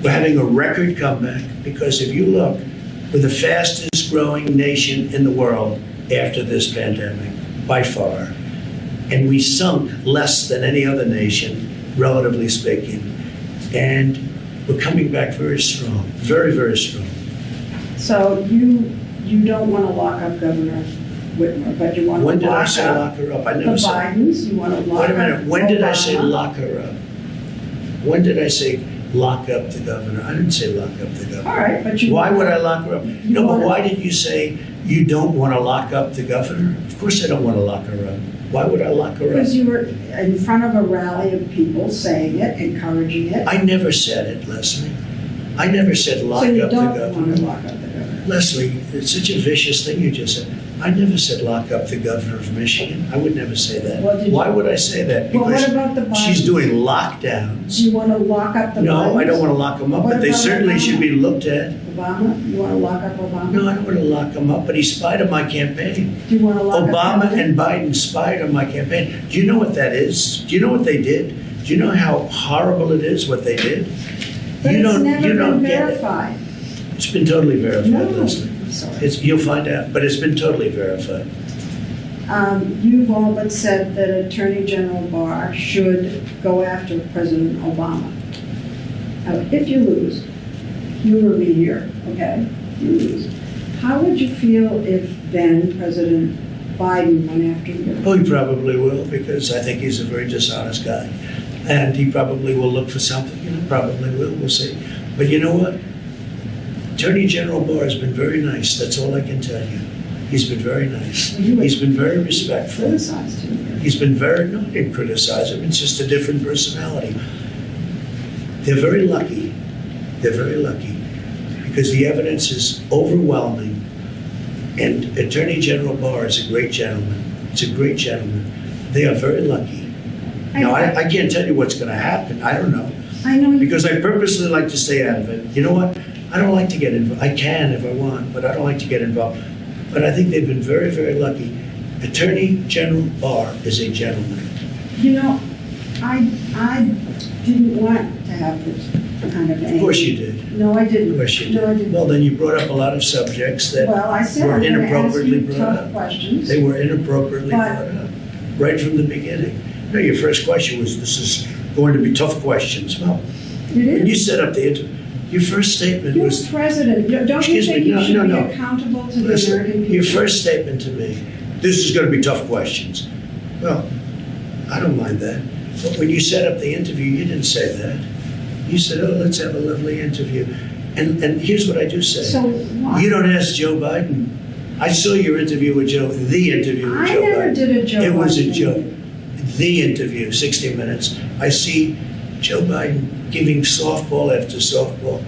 Speaker 2: we're having a record comeback because if you look, we're the fastest growing nation in the world after this pandemic, by far. And we sunk less than any other nation, relatively speaking. And we're coming back very strong, very, very strong.
Speaker 1: So you don't want to lock up Governor Whitmer, but you want to
Speaker 2: When did I
Speaker 1: lock
Speaker 2: say
Speaker 1: up
Speaker 2: lock her up? I
Speaker 1: the
Speaker 2: never said.
Speaker 1: Bidens, you want to lock
Speaker 2: Wait
Speaker 1: up
Speaker 2: a minute, when did I say
Speaker 1: Obama.
Speaker 2: lock her up? When did I say lock up the governor? I didn't say lock up the governor.
Speaker 1: All right, but you.
Speaker 2: Why would I lock her up?
Speaker 1: You
Speaker 2: No, but
Speaker 1: wanna-
Speaker 2: why did you say you don't want to lock up the governor? Of course I don't want to lock her up. Why would I lock her up?
Speaker 1: Because you were in front of a rally of people saying it, encouraging it.
Speaker 2: I never said it, Leslie. I never said lock
Speaker 1: So you
Speaker 2: up the
Speaker 1: don't want to
Speaker 2: governor.
Speaker 1: lock up the governor.
Speaker 2: Leslie, it's such a vicious thing you just said. I never said lock up the governor of Michigan. I would never say that.
Speaker 1: What did you-
Speaker 2: Why would I say that?
Speaker 1: Well, what
Speaker 2: Because
Speaker 1: about the Bidens?
Speaker 2: she's doing lockdowns.
Speaker 1: Do you want to lock up the Bidens?
Speaker 2: No, I don't want to lock them up,
Speaker 1: What
Speaker 2: but they
Speaker 1: about
Speaker 2: certainly
Speaker 1: Obama?
Speaker 2: should be looked at.
Speaker 1: Obama? You want to lock up Obama?
Speaker 2: No, I don't want to lock him up, but he spied on my campaign.
Speaker 1: Do you want to lock up
Speaker 2: Obama
Speaker 1: Kennedy?
Speaker 2: and Biden spied on my campaign. Do you know what that is? Do you know what they did? Do you know how horrible it is what they did?
Speaker 1: But
Speaker 2: You
Speaker 1: it's
Speaker 2: don't-
Speaker 1: never
Speaker 2: you don't
Speaker 1: been
Speaker 2: get it.
Speaker 1: verified.
Speaker 2: It's been totally verified,
Speaker 1: No,
Speaker 2: Leslie.
Speaker 1: I'm sorry.
Speaker 2: You'll find out, but it's been totally verified.
Speaker 1: You've all but said that Attorney General Barr should go after President Obama. Now, if you lose, humor me here, okay? You lose. How would you feel if then President Biden went after you?
Speaker 2: Oh, he probably will, because I think he's a very dishonest guy. And he probably will look for something, probably will, we'll see. But you know what? Attorney General Barr has been very nice, that's all I can tell you. He's been very nice. He's been very respectful.
Speaker 1: Criticized him.
Speaker 2: He's been very, no, I didn't criticize him, it's just a different personality. They're very lucky. They're very lucky because the evidence is overwhelming. And Attorney General Barr is a great gentleman. It's a great gentleman. They are very lucky. Now, I can't tell you what's going to happen. I don't know.
Speaker 1: I know.
Speaker 2: Because I purposely like to stay out of it. You know what? I don't like to get involved. I can if I want, but I don't like to get involved. But I think they've been very, very lucky. Attorney General Barr is a gentleman.
Speaker 1: You know, I didn't want to have this kind of
Speaker 2: Of course you did.
Speaker 1: No, I didn't.
Speaker 2: Of course you
Speaker 1: No, I
Speaker 2: did.
Speaker 1: didn't.
Speaker 2: Well, then you brought up a lot of subjects that
Speaker 1: Well, I said
Speaker 2: were
Speaker 1: I'm going to ask
Speaker 2: inappropriately
Speaker 1: you
Speaker 2: brought
Speaker 1: tough
Speaker 2: up.
Speaker 1: questions.
Speaker 2: They were inappropriately
Speaker 1: But-
Speaker 2: brought up, right from the beginning. No, your first question was, this is going to be tough questions. Well,
Speaker 1: It
Speaker 2: when you
Speaker 1: is.
Speaker 2: set up the interview, your first statement
Speaker 1: You're
Speaker 2: was,
Speaker 1: president. Don't you
Speaker 2: Excuse
Speaker 1: think
Speaker 2: me,
Speaker 1: you
Speaker 2: no,
Speaker 1: should
Speaker 2: no,
Speaker 1: be
Speaker 2: no.
Speaker 1: accountable to the
Speaker 2: listen,
Speaker 1: American people?
Speaker 2: your first statement to me, this is going to be tough questions. Well, I don't mind that. But when you set up the interview, you didn't say that. You said, oh, let's have a lovely interview. And here's what I do say.
Speaker 1: So what?
Speaker 2: You don't ask Joe Biden. I saw your interview with Joe, the interview with
Speaker 1: I
Speaker 2: Joe
Speaker 1: never
Speaker 2: Biden.
Speaker 1: did a Joe
Speaker 2: It was a
Speaker 1: Biden
Speaker 2: joke.
Speaker 1: interview.
Speaker 2: The interview, 60 Minutes. I see Joe Biden giving softball after softball.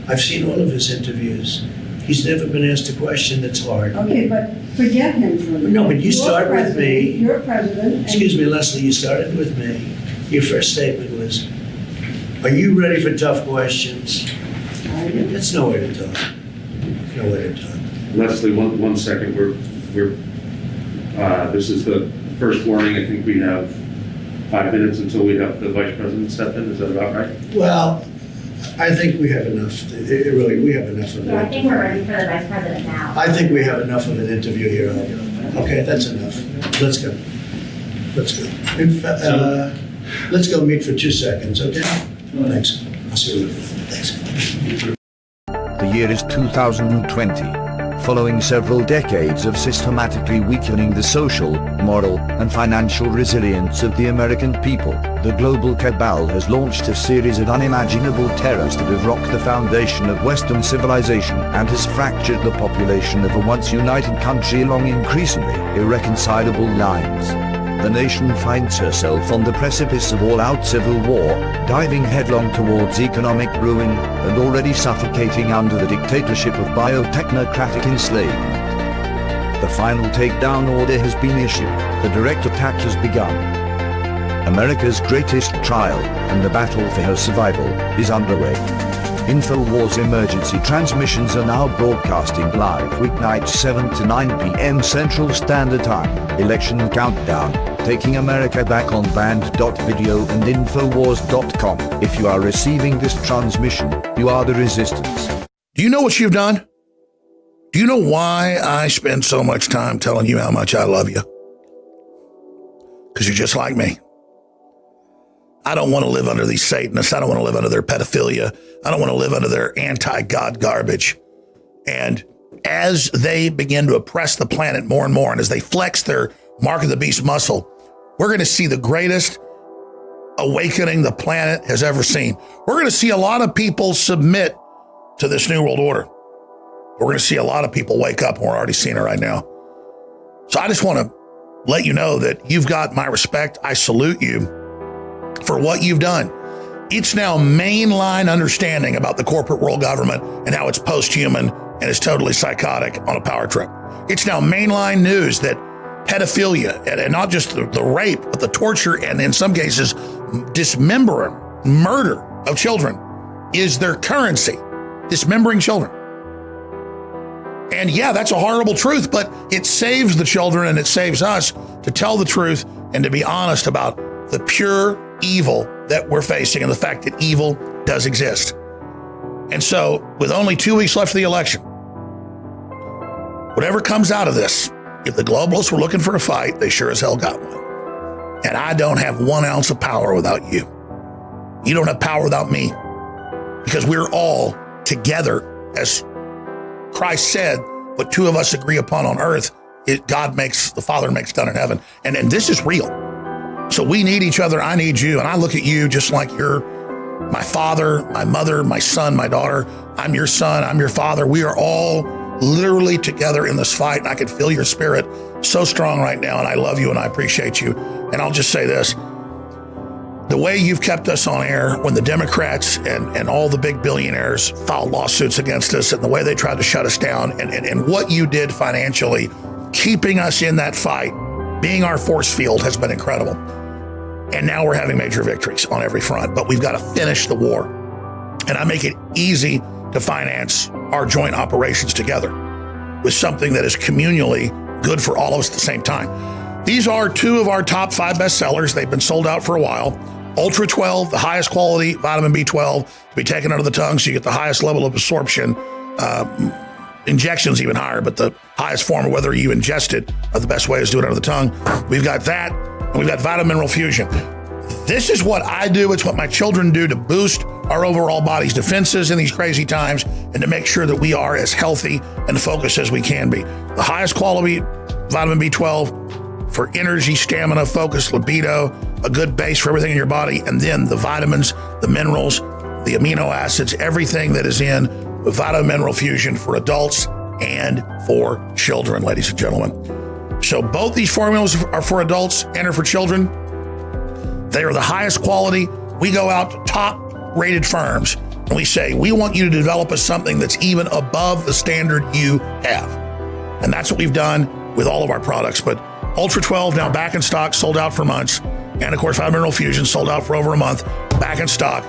Speaker 2: I've seen all of his interviews. He's never been asked a question that's hard.
Speaker 1: Okay, but forget him for a minute.
Speaker 2: No, but you
Speaker 1: You're
Speaker 2: start with
Speaker 1: president.
Speaker 2: me.
Speaker 1: You're president. and-
Speaker 2: Excuse me, Leslie, you started with me. Your first statement was, are you ready for tough questions?
Speaker 1: I did.
Speaker 2: That's no way to talk. No way to talk.
Speaker 4: Leslie, one second, this is the first warning, I think we have 5 minutes until we have the vice president step in, is that about right?
Speaker 2: Well, I think we have enough, really, we have enough of
Speaker 5: So I
Speaker 2: it.
Speaker 5: think we're ready for the vice president now.
Speaker 2: I think we have enough of an interview here. Okay, that's enough. Let's go. Let's go. Let's go meet for 2 seconds, okay? Thanks. I'll see you later. Thanks.
Speaker 6: The year is 2020. Following several decades of systematically weakening the social, moral, and financial resilience of the American people, the global cabal has launched a series of unimaginable terrors that have rocked the foundation of Western civilization and has fractured the population of a once united country along increasingly irreconcilable lines. The nation finds herself on the precipice of all-out civil war, diving headlong towards economic ruin and already suffocating under the dictatorship of biotechnocratic enslavement. The final takedown order has been issued, the direct attack has begun. America's greatest trial and the battle for her survival is underway. InfoWars emergency transmissions are now broadcasting live weeknights 7 to 9 p.m. Central Standard Time. Election countdown, taking America back on band.video and Infowars.com. If you are receiving this transmission, you are the resistance.
Speaker 7: Do you know what you've done? Do you know why I spend so much time telling you how much I love you? Because you're just like me. I don't want to live under these Satanists. I don't want to live under their pedophilia. I don't want to live under their anti-God garbage. And as they begin to oppress the planet more and more, and as they flex their mark of the beast muscle, we're going to see the greatest awakening the planet has ever seen. We're going to see a lot of people submit to this new world order. We're going to see a lot of people wake up, and we're already seeing it right now. So I just want to let you know that you've got my respect. I salute you for what you've done. It's now mainline understanding about the corporate world government and how it's post-human, and is totally psychotic on a power trip. It's now mainline news that pedophilia, and not just the rape, but the torture, and in some cases, dismembering, murder of children is their currency. Dismembering children. And yeah, that's a horrible truth, but it saves the children and it saves us to tell the truth and to be honest about the pure evil that we're facing and the fact that evil does exist. And so, with only 2 weeks left of the election, whatever comes out of this, if the globalists were looking for a fight, they sure as hell got one. And I don't have 1 ounce of power without you. You don't have power without me. Because we're all together, as Christ said, what 2 of us agree upon on earth, the Father makes done in heaven. And this is real. So we need each other. I need you. And I look at you just like you're my father, my mother, my son, my daughter. I'm your son. I'm your father. We are all literally together in this fight. And I can feel your spirit so strong right now. And I love you and I appreciate you. And I'll just say this. The way you've kept us on air when the Democrats and all the big billionaires filed lawsuits against us, and the way they tried to shut us down, and what you did financially, keeping us in that fight, being our force field, has been incredible. And now we're having major victories on every front, but we've got to finish the war. And I make it easy to finance our joint operations together with something that is communally good for all of us at the same time. These are 2 of our top 5 bestsellers. They've been sold out for a while. Ultra 12, the highest quality vitamin B12 to be taken under the tongue so you get the highest level of absorption. Injections even higher, but the highest form of whether you ingest it, the best way is do it under the tongue. We've got that, and we've got Vitamin Mineral Fusion. This is what I do. It's what my children do to boost our overall body's defenses in these crazy times and to make sure that we are as healthy and focused as we can be. The highest quality vitamin B12 for energy, stamina, focus, libido, a good base for everything in your body, and then the vitamins, the minerals, the amino acids, everything that is in Vitamin Mineral Fusion for adults and for children, ladies and gentlemen. So both these formulas are for adults and are for children. They are the highest quality. We go out to top-rated firms and we say, we want you to develop us something that's even above the standard you have. And that's what we've done with all of our products. But Ultra 12 now back in stock, sold out for months. And of course, Vitamin Mineral Fusion sold out for over a month, back in stock.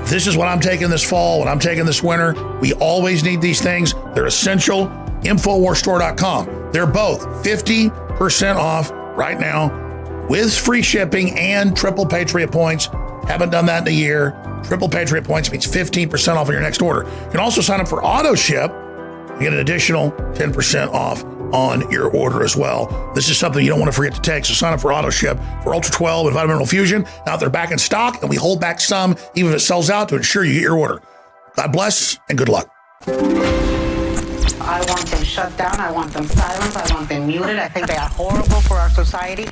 Speaker 7: This is what I'm taking this fall, what I'm taking this winter. We always need these things. They're essential. InfoWarsStore.com. They're both 50% off right now with free shipping and triple Patriot points. Haven't done that in a year. Triple Patriot points means 15% off on your next order. You can also sign up for auto ship. You get an additional 10% off on your order as well. This is something you don't want to forget to take. So sign up for auto ship for Ultra 12 and Vitamin Mineral Fusion. Now they're back in stock, and we hold back some, even if it sells out, to ensure you get your order. God bless and good luck.
Speaker 8: I want them shut down. I want them silenced. I want them muted. I think they are horrible for our society.